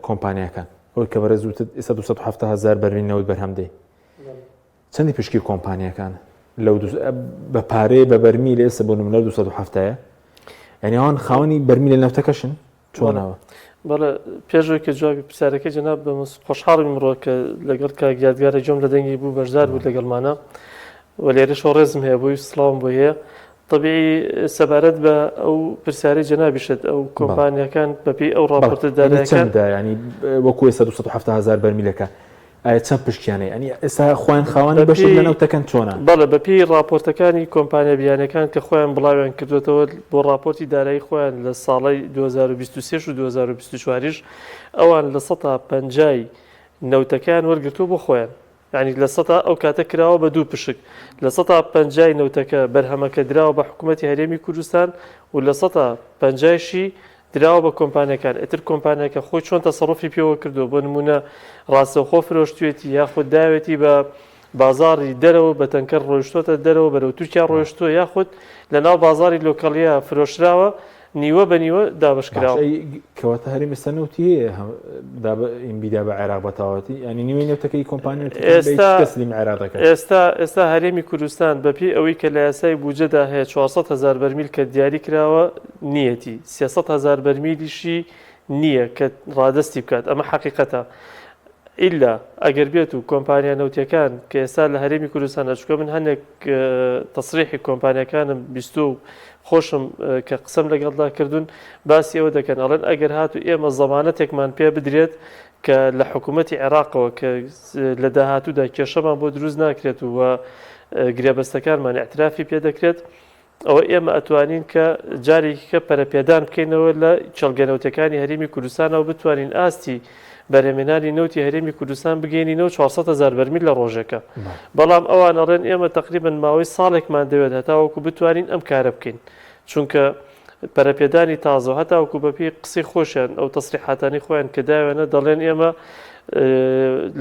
کۆمپانیەکان ئەوەی کە بەڕێز وتت ئێستا 270,000 بەرمیل نەوت بەرهەم دێ چەندی پشکی کۆمپانیەکان لەو بە پارەی بە بەرمیل ئێستا بۆ نمونە 270 یعنی ئەوان خاوەنی بەرمیلە نەوتەکەشن چۆنەوە؟ بەڵێ پێشەوەی کە جوابی پرسیارەکەی جەناب خۆشحاڵی مرۆ کە لەگەڵ کاگیادگارە جۆم لە دەنگی بوو بەشدار بوو لەگەڵمانە و لێرەشەوە ڕێزم هەیە بۆی سڵاوم بۆ هەیە طبیعی سەبارەت بە ئەو پرسیارەی جەنابیشت ئەو کۆمپانیەکان بەپێی ئەو ڕاپۆرتەدارەکان ینی وەکو ئێستا 270,000 بەرمیلەکە ئایا چەند پشکیانەیە ئەنی ئێستا خۆیان خاوەنی بەشێک لە نەوتەکەن چۆنە؟ بەڵێ بەپێی راپۆرتەکانی کۆمپانیا بیانەکان کە خۆیان بڵاویان کردوێتەوە بۆ راپۆرتی دارایی خۆیان لە ساڵی 2023 و 2024 ئەوان لە 150 نەوتەکان وەرگرتووە بۆ خۆیان ینی لە 100 ئەو کاتە کراوە بە دوو پشک لە 150 نەوتەکە بەرهەمەکە دراوە بە حکوومەتی هەرێمی کوردستان و لە 150شی دراوە بە کۆمپانیەکان ئەتر کۆمپانیەکە خۆی چۆن تەسەڕوفی پێوە کردو بۆ نمونە ڕاستەوخۆ فرۆشتوێتی یاخود داوێتی بە بازاری دەرەوە بە تەنکەر ڕۆیشتۆتە دەرەوە بەرەو تورکیا ڕۆیشتۆ یاخود لە ناو بازاری لۆکەڵیە فرۆشراوە نیوە بە نیوە دابشکراوە کەواتە هەرێمی ئێستا نەوتی ئینبیدا بە عێراق بەتاواتی ینی نیوەی نەوتەکەی کۆمپانیا تەسلیم عێراقەکە ئێستا هەرێمی کوردستان بەپێی ئەوەی کە لە یاسای بوجەدا هەیە 400,000 بەرمیل کە دیاری کراوە نیەتی 300,000 بەرمیلیشی نییە کە ڕادستی بکات ئەمە حقیقەتە ئیلا ئەگەر بێت و کۆمپانیا نەوتیەکان کە ئێستا لە هەرێمی کوردستان ئەچکە من هەندێک تەسریحی کۆمپانیەکانم بیست و خۆشم کە قسەم لەگەڵدا کردوون باسی ئەوە دەکەن ئەڵێن ئەگەر هاتو ئێمە زەمانەتێکمان پێ بدرێت کە لە حکوومەتی عێراقەوە کە لە داهاتوودا کێشەمان بۆ دروست ناکرێت و گرێبەستەکانمان اعترافی پێ دەکرێت ئەوە ئێمە ئەتوانین کە جارێکیکە پەرەپێدان بکەینەوە لە چەڵگەنەوتەکانی هەرێمی کوردستانەوە بتوانین ئاستی بەرهەمێنانی نەوتی هەرێمی کوردستان بگەینینەوە 400,000 بەرمیل لە ڕۆژەکە بەڵام ئەوان ئەڵێن ئێمە تقریبا ماوەی ساڵێکمان دەوێت هەتاوەکو بتوانین ئەم کارە بکەین چونکە پەرەپێدانی تازە هەتاوەکو بەپێی قسەی خۆشیان ئەو تەسریحاتانی خۆیان کە داوێنە دەڵێن ئێمە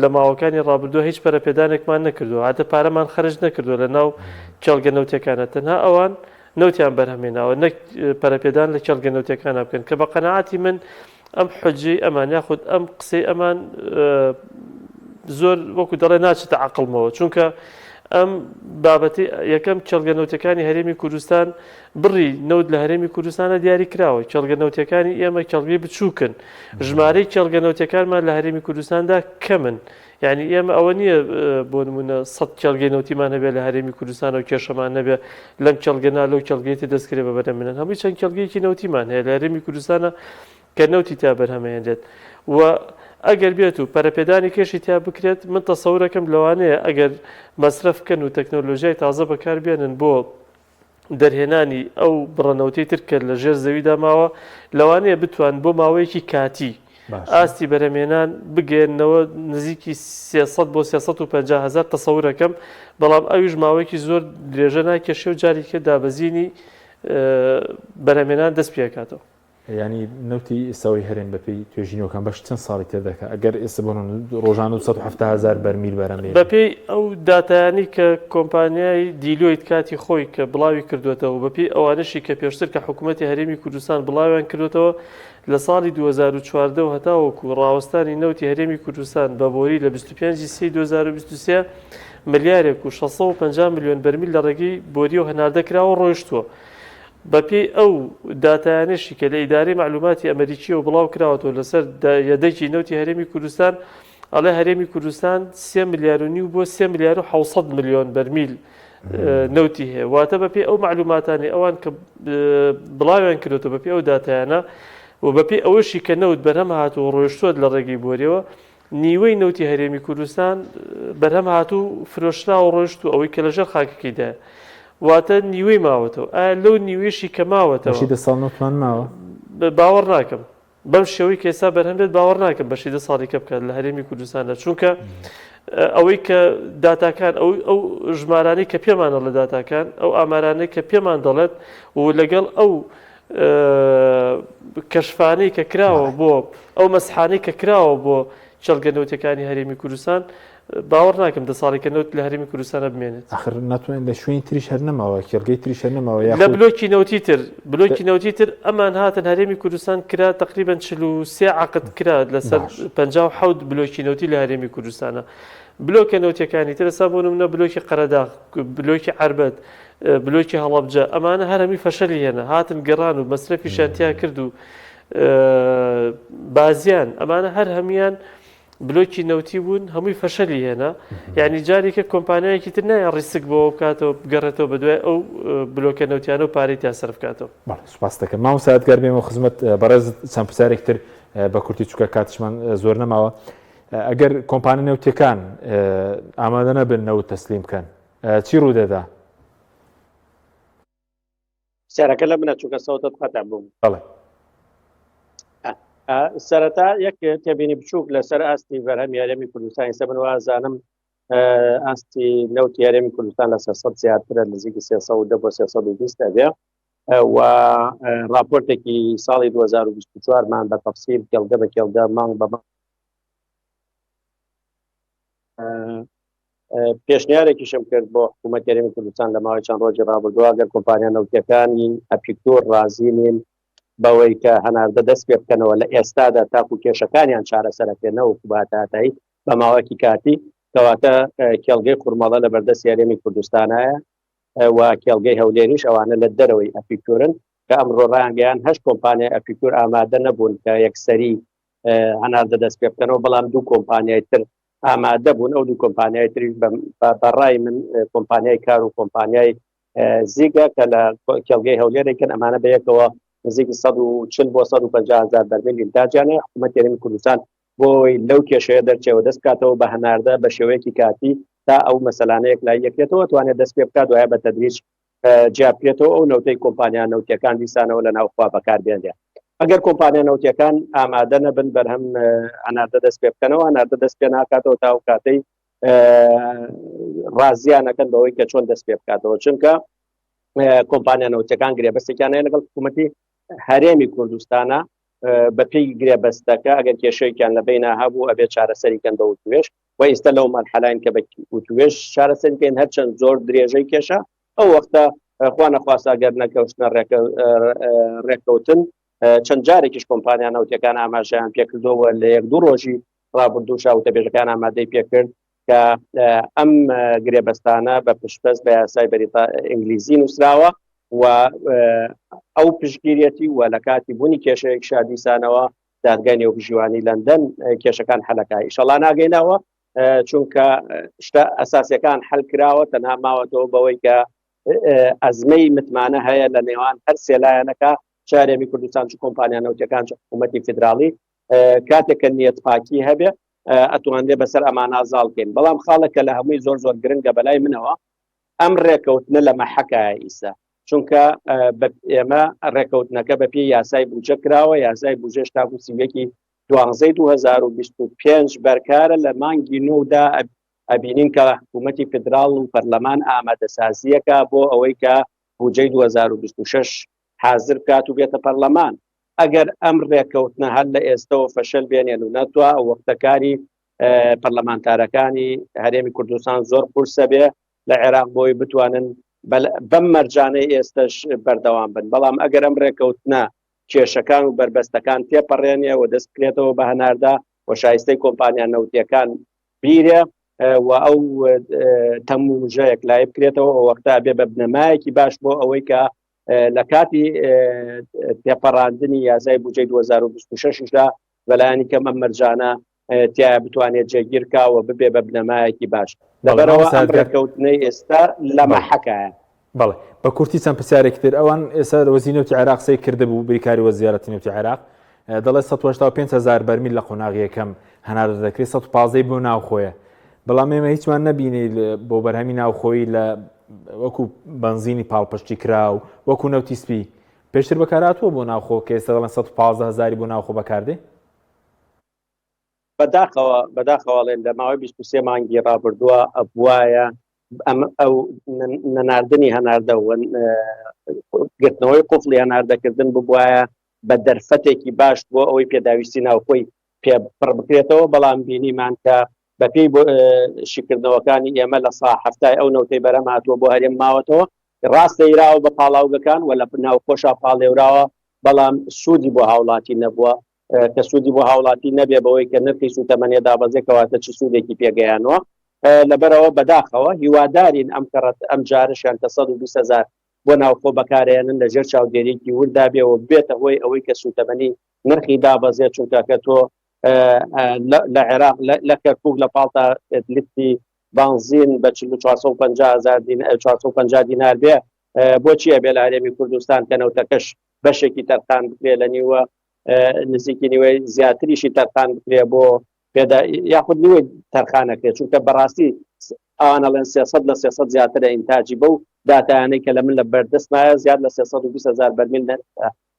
لە ماوەکانی ڕابردووە هیچ پەرەپێدانێکمان نەکردو هاتە پارەمان خەرج نەکردو لە ناو کێڵگەنەوتەکانە تەنها ئەوان نەوتیان بەرهەمێناوە نەک پەرەپێدان لە کێڵگەنەوتەکانە بکەن کە بە قەنەعاتی من ئەم حجی ئەمان یاخود ئەم قسەی ئەمان زۆر وەکو دەڵێ ناچێتە عەقڵمەوە چونکە ئەم بابەتی یەکەم کێڵگەنەوتەکانی هەرێمی کوردستان بڕی نەوت لە هەرێمی کوردستانە دیاری کراوە کێڵگەنەوتەکانی ئێمە کێڵگەی بچووکن ژمارەی کێڵگەنەوتەکانمان لە هەرێمی کوردستاندا کەمن یعنی ئێمە ئەوە نییە بۆ نمونە 100 کێڵگەنەوتیمان هەبێت لە هەرێمی کوردستانە و کێشەمان نەبێت لەم کێڵگەنا لەو کێڵگەیەتی دەستکرێت بە بەرهەمێنان هەمووی چەند کێڵگەیەکی نەوتیمان هەیە لە هەرێمی کوردستانە کە نەوتی تا بەرهەمەهێنرێت و ئەگەر بێت و پەرەپێدانی کێشی تا بکرێت من تەسەورەکەم لەوانەیە ئەگەر مەصرفکەن و تەکنۆلۆژیای تازە بەکاربێنن بۆ دەرهێنانی ئەو بڕەنەوتی ترکرد لە ژێر زەویدا ماوە لەوانەیە بتوان بۆ ماوەیەکی کاتی ئاستی بەرهەمێنان بگەێنەوە نزیکی 300 بۆ 350,000 تەسەورەکەم بەڵام ئەویش ماوەیەکی زۆر درێژە ناکێشێ و جارێکە دابەزینی بەرهەمێنان دەست پێکاتەوە ینی نەوتی ئێستاوی هەرێم بەپێی توێژینەوەکان بەش چەند ساڵی تر دەکات ئەگەر ئێستا بۆ ڕۆژان 270,000 بەرمیل بەرەمێ بەپێی ئەو داتایانی کە کۆمپانیای دیلۆیت کاتی خۆی کە بڵاوی کردوێتەوە بەپێی ئەوانشی کە پێشتر کە حکوومەتی هەرێمی کوردستان بڵاویان کردوێتەوە لە ساڵی 2014 و هەتاوەکو ڕاوەستانی نەوتی هەرێمی کوردستان بە بۆری لە 25/3/2023 ملیارێک و 650 میلیۆن بەرمیل لە ڕێگەی بۆری و هەناردەکراوە ڕۆیشتووە بەپێی ئەو داتایانشی کە لە ئیدارەی معلوماتی ئەمریکیەوە بڵاو کراوەتەوە لەسەر یەدەکی نەوتی هەرێمی کوردستان ئەڵێ هەرێمی کوردستان 3 ملیار و نیو بۆ 3 ملیار و 700 ملیۆن بەرمیل نەوتی هەیە واتە بەپێ ئەو معلوماتانی ئەوان کە بڵاویان کردوتە بەپێ ئەو داتایانە و بەپێ ئەوەشی کە نەوت بەرهەم هاتووە ڕۆیشتووە لە ڕێگەی بۆریەوە نیوەی نەوتی هەرێمی کوردستان بەرهەم هاتوو فرۆشرا و ڕۆیشت و ئەوەی کە لەژێر خاکەکەیدا واتە نیوەی ماوەتەوە ئایا لەو نیوێشی کە ماوەتەوە بەشی 10 ساڵ نوتمان ماوە باوەڕ ناکەم بەم شێوەی کە ئێستا بەرهەم بێت باوەڕ ناکەم بەشی 10 ساڵی کە بکات لە هەرێمی کوردستاندا چونکە ئەوەی کە داتاکان ئەو ژمارانەی کە پێمانە لە داتاکان ئەو ئامارانەی کە پێمان دەڵێت و لەگەڵ ئەو کەشفانەی کە کراوە بۆ ئەو مەسحانەی کە کراوە بۆ چەڵگە نەوتەکانی هەرێمی کوردستان باوەڕ ناکەم 10 ساڵی کە نەوت لە هەرێمی کوردستانە بمێنێت آخر ناتوانین لە شوێنی تریش هەر نەماوە کێڵگەی تریش هەر نەماوە لە بلۆکی نەوتی تر ئەمان هاتن هەرێمی کوردستان کرا تقریبا 43 عقد کرا لەسەر 57 بلۆکی نەوتی لە هەرێمی کوردستانە بلۆکە نەوتەکانی تر ئێستا بۆ نمونە بلۆکی قەرەداغ بلۆکی عەربەد بلۆکی هەڵەبجە ئەمانە هەرمی فەشەلی هێنا هاتن گەڕان و مەسرەفی شانتیا کرد و بازیان ئەمانە هەر هەمیان بلۆکی نەوتی بوون هەمووی فەشەلی هێنا یعنی جارێکە کۆمپانیایەکی تر نایە ڕیسک بۆ بکاتەوە بگەڕێتەوە بە دوای ئەو بلۆکە نەوتیانە و پارەی تا سەرف بکاتەوە سوپاس دەکەم مام ساعتگەر بێمە خزمەت بەڕێز چەند پرسیارێک تر بە کورتی چووکە کاتشمان زۆر نەماوە ئەگەر کۆمپانیا نەوتیەکان ئامادە نەبن نەوت تەسلیم بکەن چی ڕوودەدا؟ سیارەکە لە منە چووکە سەوتت قەتع بووم بەڵێ سەرەتا یەک تێبینی بچووک لەسەر ئاستی بەرهەمی هەرێمی کوردستان ئێستا من وازانم ئاستی نەوتی هەرێمی کوردستان لە 300 زیاترە نزیکی 310 بۆ 320 دەبێ و راپۆرتێکی ساڵی 2024 مان بە تەفسیل کێڵگە بە کێڵگە مانگ بە پێشنیارێکیشم کرد بۆ حکوومەتی هەرێمی کوردستان لە ماوەی چەند ڕۆژی ڕابردووە ئەگەر کۆمپانیا نەوتیەکانی ئەپیکتۆر رازی نین بەوەی کە هەناردە دەست پێ بکەنەوە لە ئێستادا تاکو کێشەکانیان چارەسەرەکەنەوە کوباتاتایی بە ماوەکی کاتی کەواتە کێڵگەی قورمەڵە لە بەردەستی هەرێمی کوردستانایە و کێڵگەی هەولێریش ئەوانە لە دەرەوەی ئەپیکتۆرن کە ئەمڕۆ ڕایانگەیان 8 کۆمپانیای ئەپیکتۆر ئامادە نەبوون کە یەکسەری هەناردە دەست پێ بکەنەوە بەڵام دوو کۆمپانیای تر ئامادە بوون ئەو دوو کۆمپانیای تریش بەڕای من کۆمپانیای کار و کۆمپانیای زیگە کە لە کێڵگەی هەولێرێکن ئەمانە بەیەکەوە نزیکی 140 بۆ 150,000 بەرمیل ئینتاجیانەیە حکوومەتی هەرێمی کوردستان بۆی لەو کێشەیە دەرچێەوە دەست بکاتەوە بە هەناردە بە شێوەیەکی کاتی تا ئەو مەسەلانەیەک لای یەکێتەوە توانێت دەست پێ بکات وایە بە تەدریج جیابکرێتەوە ئەو نەوتەی کۆمپانیا نەوتیەکان دیسانەوە لە ناوخوا بەکاربێنێ ئەگەر کۆمپانیا نەوتیەکان ئامادە نەبن بەرهەم هەناردە دەست پێ بکەنەوە هەناردە دەست پێ ناکاتەوە تا ئەو کاتەی ڕازیانەکەن بەوەی کە چۆن دەست پێ بکاتەوە چونکە کۆمپانیا نەوتیەکان گرێبەستێکیانەیە لەگەڵ حکوومەتی هەرێمی کوردستانە بەپێی گرێبەستەکە ئەگەر کێشەیەکیان لە بینە هەبوو ئەبێت چارەسەریکەن بە وتوێش و ئێستا لەو مەرحەلاین کە بە وتوێش چارەسەریکەین هەرچەند زۆر درێژەی کێشە ئەو وەختە خوا نەخواستا ئەگەر نەکەوتنە ڕێککەوتن چەند جارێکیش کۆمپانیا نەوتیەکان ئاماژەیان پێکردەوە لە 1-2 ڕۆژی ڕابردوو شاوتەبێژەکان ئامادەی پێکرد کە ئەم گرێبەستانە بە پشتبەست بە یاسای بەریتا ئینگلیزی نووسراوە و ئەو پشتگیریەتی و لە کاتی بوونی کێشەیەک شادیسانەوە دادگای نێوپژیوانی لەندەن کێشەکان حەلەکە ئیشەڵا ناگەینەوە چونکە شتە ئەساسیەکان حەل کراوە تەنها ماوەتەوە بەوەی کە ئەزمەی متمانە هەیە لە نێوان هەر سێلایەنەکە هەرێمی کوردستان چ کۆمپانیا نەوتیەکان چ حکوومەتی فیدراڵی کاتێککە نیەت پاکی هەبێ ئەتوانێ بەسەر ئەمانە زاڵکەین بەڵام خاڵەکە لە هەمووی زۆر زۆر گرنگە بەلای منەوە ئەم ڕێکەوتنە لە مەحەکایە ئیسا چونکە ئێمە ڕێکەوتنەکە بەپێی یاسای بودجە کراوە یاسای بودجەش تاکو سیوێکی 2025 بەرکارە لە مانگی نودا ئەبینین کە حکوومەتی فدراڵ و پەرلەمان ئامادەسازیەکە بۆ ئەوەی کە بودجەی 2026 حاضر بکات و بێتە پەرلەمان ئەگەر ئەم ڕێکەوتنە هەر لە ئێستەوە فەشەل بێنێن و نەتوە ئەو وەختەکاری پەرلەمانتارەکانی هەرێمی کوردستان زۆر قورسە بێ لە عێراق بۆی بتوانن بەم مەرجانەی ئێستش بەردەوام بن بەڵام ئەگەر ئەم ڕێکەوتنە کێشەکان و بربەستەکان تێپەڕێنێ و دەست بکرێتەوە بە هەناردا و شایستەی کۆمپانیا نەوتیەکان بیرێ و ئەو تەموژەیەک لای بکرێتەوە ئەو وەختە بێ بە بنەمایەکی باش بۆ ئەوەی کە لە کاتی تێپەڕاندنی یاسای بودجەی 2026دا بەلایانی کەم ئەم مەرجانە تیا بتوانێت جێگیرکاوە ببێ بە بنەمایەکی باش لەبەرەوە ئەم ڕێککەوتنەی ئێستا لە مەحەکایە. بەڵێ بە کورتی چەند پرسیارێکی تر ئەوان ئێستا وەزیری نەوتی عێراق سەی کردبوو بریکاری وەزارەتی نەوتی عێراق دەڵێت 185,000 بەرمیل لە قۆناغی یەکەم هەناردە دەکرێت 115 بۆ ناوخۆیە بەڵام ئێمە هیچمان نەبینی بۆ بەرهەمی ناوخۆی لە وەکو بنزینی پاڵپشتی کرا و وەکو نەوتی سپی پێشتر بەکاراتوە بۆ ناوخۆ کە ئێستا دەڵێن 115,000 بۆ ناوخۆ بەکاردێ بەداخەواڵێن لە ماوەی 23 مانگی ڕابردووە ئەبوایە ئەو نەناردنی هەناردە گرتنەوەی قوفڵی هەناردەکردن ببوایە بە دەرفەتێکی باش بۆ ئەوەی پێداویستی ناوخۆی پێپڕ بکرێتەوە بەڵام بینیمان کە بەپێی شیکردنەوەکانی ئێمە لە سا هەفتای ئەو نەوتەی بەرەم هاتووە بۆ هەرێم ماوەتەوە ڕاستەیراوە بە پاڵاوگەکان و لە ناوخۆشا پاڵێوراوە بەڵام سوودی بۆ هاوڵاتی نەبووە کە سوودی بۆ هاوڵاتی نەبێ بەوەی کە نرخی سوتەمەنیە دابەزێکەواتە چ سوودێکی پێگەیانەوە لەبەرەوە بەداخەوە هیوادارین ئەم جارشیان کە 120,000 بۆ ناوخۆ بەکارێنن لەژێر چاودێریکی وردا بێەوە بێتە هۆی ئەوەی کە سوتەمەنی نرخی دابەزێت چونکە کە تۆ لە عێراق لە کەرکوب لە پاڵتا لیتی بنزین بە 450 دینار بێ بۆچی ئەبێ لە هەرێمی کوردستان کە نەوتەکەش بەشێکی تەرخان بکرێ لە نیوە نزیکی نیوەی زیاتریشی تەرخان بکرێ بۆ پێدا یاخود نیوەی تەرخانەکرێت چونکە بەڕاستی ئەوانەڵێن 300 لە 300 زیاترە ئینتاجی بەو داتانەی کە لە من لە بەردەستمایە زیاد لە 320,000 بەرمیل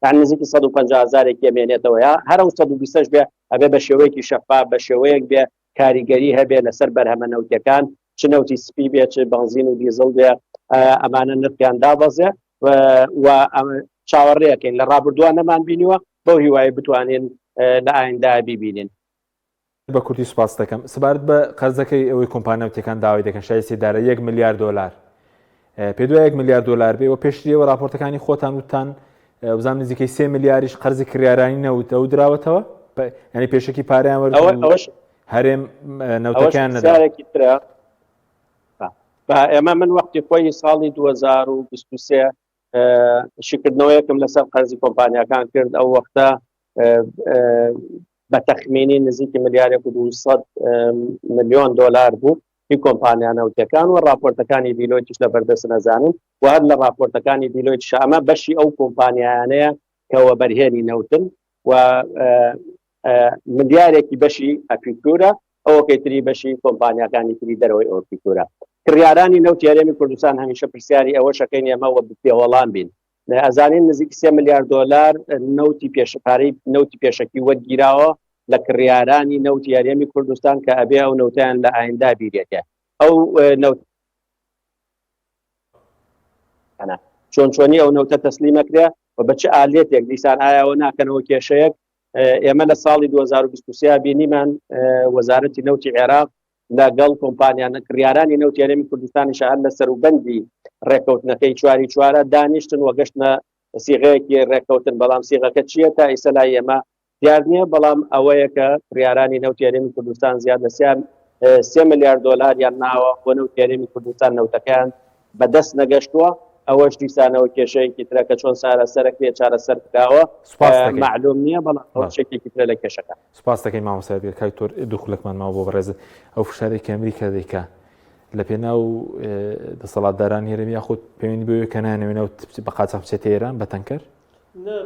نزیکی 150,000 ئەمێنێتەوە یا هەر 120 بێ ئەبێ بە شێوەیەکی شەفاف بە شێوەیەک بێ کاریگەری هەبێ لەسەر بەرهەمە نەوتەکان چ نەوتی سپی بێ چ بنزین و دیزل بێ ئەمانە نرخیان دابەزێ و چاوەڕێەکەین لە ڕابردووان نەمان بینیوە بەو هیوای بتوانین لە ئایندا بیبینین. بە کورتی سوپاس دەکەم سبارەت بە قەرزەکەی ئەوەی کۆمپانیاوتەکان داوای دەکەن شایستی دارە 1 ملیار دلار پێ دوای 1 ملیار دلار بێ و پێشتریەوە راپۆرتەکانی خۆتان وتان وزان نزیکەی 3 ملیاریش قەرزی کریارانی نەوت ئەو دراوەتەوە ینی پێشکی پاریان وەرد هەرێم نەوتەکان نەدارێکی ترە ئێمە من وەختی خۆی ساڵی 2023 شکردنەوەیەکم لەسەر قەرزی کۆمپانیەکان کرد ئەو وەختە بە تەخمینی نزیکی ملیارێک و 200 ملیۆن دلار بوو هی کۆمپانیانە نەوتەکان و راپۆرتەکانی دیلۆیتیش لە بەردەست نەزانن و هەر لە راپۆرتەکانی دیلۆیت شامە بەشی ئەو کۆمپانیانەیە کەوە بەرهێنی نەوتن و ملیارێکی بەشی ئەپیکتورە ئەوەکەی تری بەشی کۆمپانیەکانی تری دەرەوەی ئۆپیکتورە کڕیارانی نەوتی هەرێمی کوردستان هەمیشە پرسیاری ئەوە شەکەین ئێمەوە پێوەڵام بین ئەزانین نزیک 3 ملیار دلار نەوتی پێشپارەی نەوتی پێشەکی وەرگیراوە لە کڕیارانی نەوتی هەرێمی کوردستان کە ئەبێ ئەو نەوتیان لە ئایندا بیرێتە ئەو نەوت چۆنی ئەو نەوتە تەسلیمەکرێ و بە چ ئالێتێک دیسان ئایاوە ناکەنەوە کێشەیەک ئێمە لە ساڵی 2023 بینیمان وەزارەتی نەوتی عێراق لەگەڵ کۆمپانیانە کڕیارانی نەوتی هەرێمی کوردستانی شەهر لە سەروبەندی ڕێکەوتنەکەی چواری چوارە دانیشتن و گەشتنە سیغەیەکی ڕێکەوتن بەڵام سیغەکە چییە تا ئیسە لای ئێمە دیار نییە بەڵام ئەوەیە کە کڕیارانی نەوتی هەرێمی کوردستان زیاد لەسیان 3 ملیار دلار یان ناوە بۆ نەوتی هەرێمی کوردستان نەوتەکان بەدەست نەگەشتووە ئەوەش دیسانەوە کێشەیەکی ترە کە چۆن سەرەکرێ چارەسەر کراوە معلوم نییە بەڵام شتێکی ترە لە کێشەکە. سوپاس دەکەین مامۆستا کاکتۆر دووخولەکمان ماوە بۆ بەڕێزت ئەو فشارێکی ئەمریکا دەیکا لە پێناو دەسەڵاتدارانی هەرێمی یاخود پەیوەندی بەوەیە کە نانەوێنەوە بە قاچاق بچێتە ئێران بە تەنکەر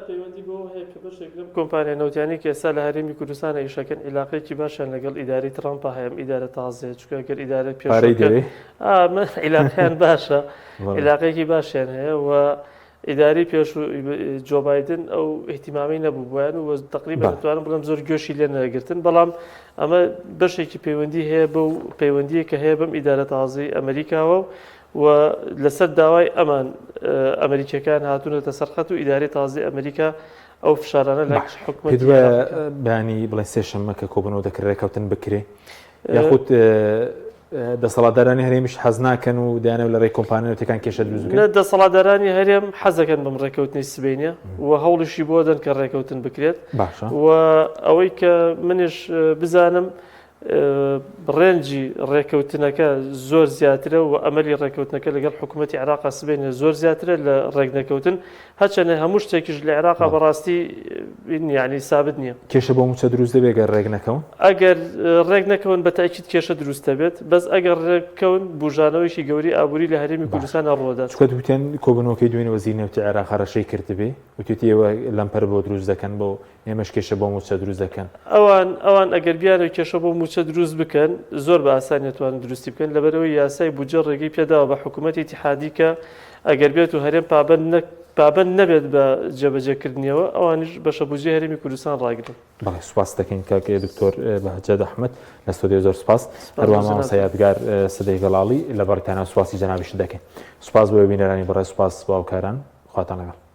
پەیوەندی بۆ هەیە کە بەشێک لەم کۆمپانیا نەوتیانی کە ئێستا لە هەرێمی کوردستان ئیشەکەن عیلاقەیەکی باشیان لەگەڵ ئیداری ترامپە هەیە ئیدارە تازەیە چونکە ئەگەر ئیدارە پێشەکە عیلاقیان باشە عیلاقەیەکی باشیان هەیە و ئیداری پێش و جۆ بایدن ئەو احتیمامی نەبوو بوویان و تقریبا دەتوانم بڵێم زۆر گۆشی لێ نەگرتن بەڵام ئەمە بەشێکی پەیوەندی هەیە بەو پەیوەندیە کە هەیە بەم ئیدارە تازەی ئەمریکاوە و لەسەر داوای ئەمان ئەمریکیەکان هاتوونەتە سەرخەت و ئیداری تازی ئەمریکا ئەو فشارانە لە حکومەت بەیانی بڵێن سێشەممە کە کۆبنەوە دەکرێت ڕێکەوتن بکرێ یاخود دەسەڵاتدارانی هەرێمیش حەز ناکەن و دایانەوە لە ڕێی کۆمپانیەکان کێشە دروست بکەن دەسەڵاتدارانی هەرێم حەزەکەن بەم ڕێکەوتنی سبەینە و هەوڵشی بۆ دەن کە ڕێکەوتن بکرێت باشە و ئەوەی کە منش بزانم ڕێنجی ڕێکەوتنەکە زۆر زیاترە و ئەمەلی ڕێکەوتنەکە لەگەڵ حکوومەتی عێراق سبێنە زۆر زیاترە لە ڕێکنەکەوتن هەرچەنە هەموو شتێکیش لە عێراق بەڕاستی یعنی سابت نییە. کێشە بۆ موچە دروست دەبێت گەر ڕێک نەکەون؟ ئەگەر ڕێک نەکەون بە تاکید کێشە دروستە بێت، بەس ئەگەر ڕێککەون بژانەوەیشی گەوری ئابووری لە هەرێمی کوردستانە ڕۆدات. چکە دوتیان کۆبنەوەکەی دوێنێ وەزیری نێوتی عێراق هەڕەشەی کردبێ وتێتی ئێوە لەمپەر بۆ دروست دەکەن بۆ ئێمەش کێشە بۆ موچە دروست دەکەن. ئەوان ئەگەر بیانە کێشە بۆ موچە دروست بکەن زۆر بە ئاسانیتوان دروستی بکەن لەبەرەوەی یاسای بودجە ڕێگەی پێداوە بە حکوومەتی اتحادی کە ئەگەر بێت و هەرێم پابەند نەبێت بە جێبەجێکردنیەوە ئەوانش بەشە بودجەی هەرێمی کوردستان ڕاگرن. بەڵێ سوپاس دەکەین کاکە دکتۆر بەهجەت ئەحمەد لە ستۆدیۆ زۆر سوپاس. هەروە مامۆستا یادگار سدەی گەڵاڵی لە بەڕێکتانە سوپاسی جەنابیش دەکەین. سوپاس بۆ بینەرانی بەڕێز، سوپاس باوکاران، خواتان لەگەڵ.